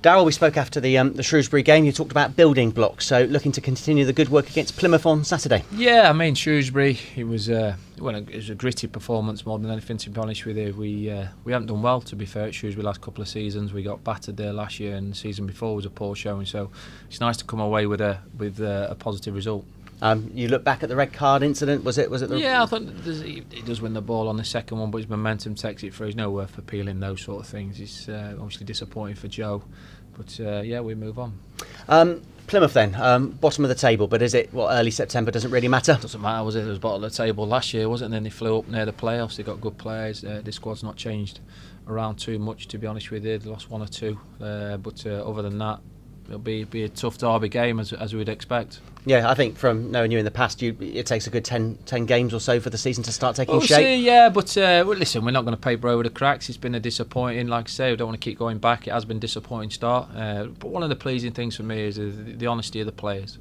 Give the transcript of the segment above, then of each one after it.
Darrell, we spoke after the Shrewsbury game. You talked about building blocks, so looking to continue the good work against Plymouth on Saturday. Yeah, I mean Shrewsbury, it was a gritty performance more than anything. To be honest with you, we haven't done well, to be fair, at Shrewsbury last couple of seasons. We got battered there last year, and the season before was a poor showing. So it's nice to come away with a positive result. You look back at the red card incident. Was it? Yeah, I thought he does win the ball on the second one, but his momentum takes it through. He's no worth appealing those sort of things. It's obviously disappointing for Joe, but yeah, we move on. Plymouth then, bottom of the table, but is it early September? Doesn't really matter. Doesn't matter, was it? It was bottom of the table last year, wasn't it? And then they flew up near the playoffs. They got good players. The squad's not changed around too much, to be honest with you. They lost one or two, but other than that, it'll be a tough derby game as we'd expect. Yeah, I think from knowing you in the past, it takes a good 10 games or so for the season to start taking shape. See, yeah, but listen, we're not going to paper over the cracks. It's been a disappointing, like I say, we don't want to keep going back. It has been a disappointing start. But one of the pleasing things for me is the honesty of the players.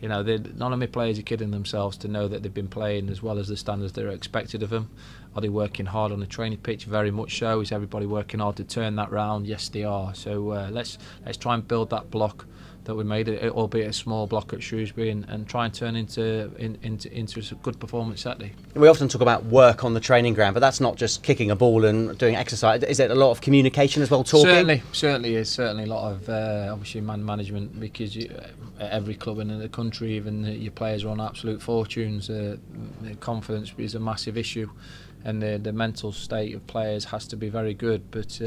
You know, none of my players are kidding themselves to know that they've been playing as well as the standards that are expected of them. Are they working hard on the training pitch? Very much so. Is everybody working hard to turn that round? Yes, they are. So let's try and build that block that we made, albeit a small block at Shrewsbury, and try and turn into a good performance Saturday. We often talk about work on the training ground, but that's not just kicking a ball and doing exercise. Is it a lot of communication as well, talking? Certainly is. Certainly a lot of obviously man management, because at every club in the country, even your players are on absolute fortunes. Confidence is a massive issue, and the mental state of players has to be very good. But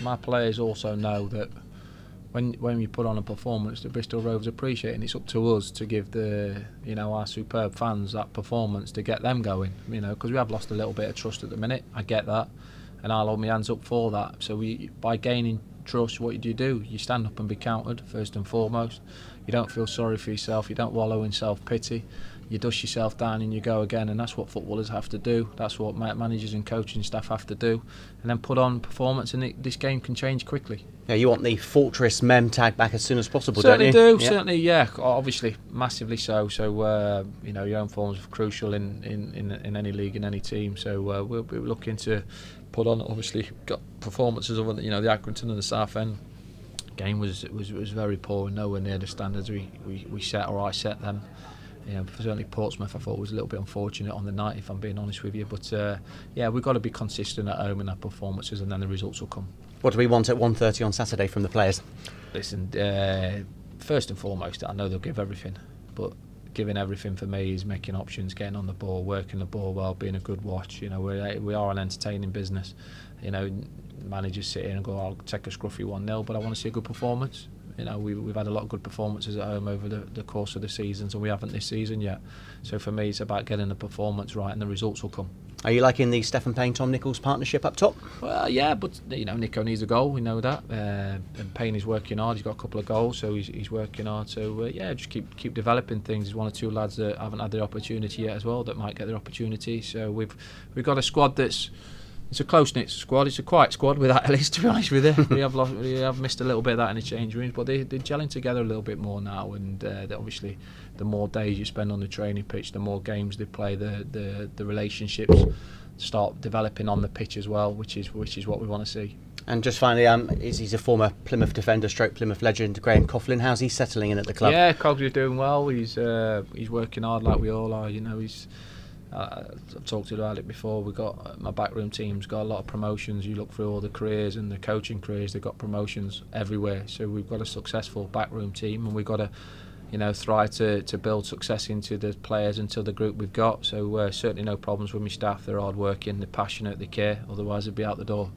my players also know that when you put on a performance, the Bristol Rovers appreciate it, and it's up to us to give our superb fans that performance to get them going. Because we have lost a little bit of trust at the minute. I get that, and I'll hold my hands up for that. So by gaining trust, what do? You stand up and be counted first and foremost. You don't feel sorry for yourself. You don't wallow in self-pity. You dust yourself down and you go again, and that's what footballers have to do. That's what managers and coaching staff have to do, and then put on performance, and this game can change quickly. Yeah, you want the Fortress Mem tag back as soon as possible, certainly don't you? Yeah. Certainly, yeah. Obviously, massively so. So your own forms are crucial in any league, in any team. So we'll be looking to put on. Obviously, got performances of the Accrington and the Southend game was very poor, nowhere near the standards we set, or I set them. Certainly Portsmouth I thought was a little bit unfortunate on the night, if I'm being honest with you. But yeah, we've got to be consistent at home in our performances, and then the results will come. What do we want at 1:30 on Saturday from the players? Listen, first and foremost, I know they'll give everything, but giving everything for me is making options, getting on the ball, working the ball well, being a good watch. We are an entertaining business. Managers sit in and go, I'll take a scruffy 1-0, but I want to see a good performance. We've had a lot of good performances at home over the course of the seasons, and we haven't this season yet. So for me, it's about getting the performance right, and the results will come. Are you liking the Stephen Payne-Tom Nichols partnership up top? Well, yeah, but Nico needs a goal. We know that. And Payne is working hard. He's got a couple of goals, so he's working hard. So yeah, just keep developing things. There's one or two lads that haven't had the opportunity yet as well that might get their opportunity. So we've got a squad that's. It's a close-knit squad. It's a quiet squad without Ellis, to be honest with you. We have missed a little bit of that in the change rooms, but they're gelling together a little bit more now. And obviously, the more days you spend on the training pitch, the more games they play, the relationships start developing on the pitch as well, which is what we want to see. And just finally, he's a former Plymouth defender, stroke Plymouth legend, Graham Coughlin. How's he settling in at the club? Yeah, Cogs is doing well. He's working hard like we all are. I've talked about it before. We got my backroom team's got a lot of promotions. You look through all the careers and the coaching careers; they've got promotions everywhere. So we've got a successful backroom team, and we've got to, try to build success into the players, into the group we've got. So certainly no problems with my staff. They're hard working, they're passionate, they care. Otherwise, they'd be out the door.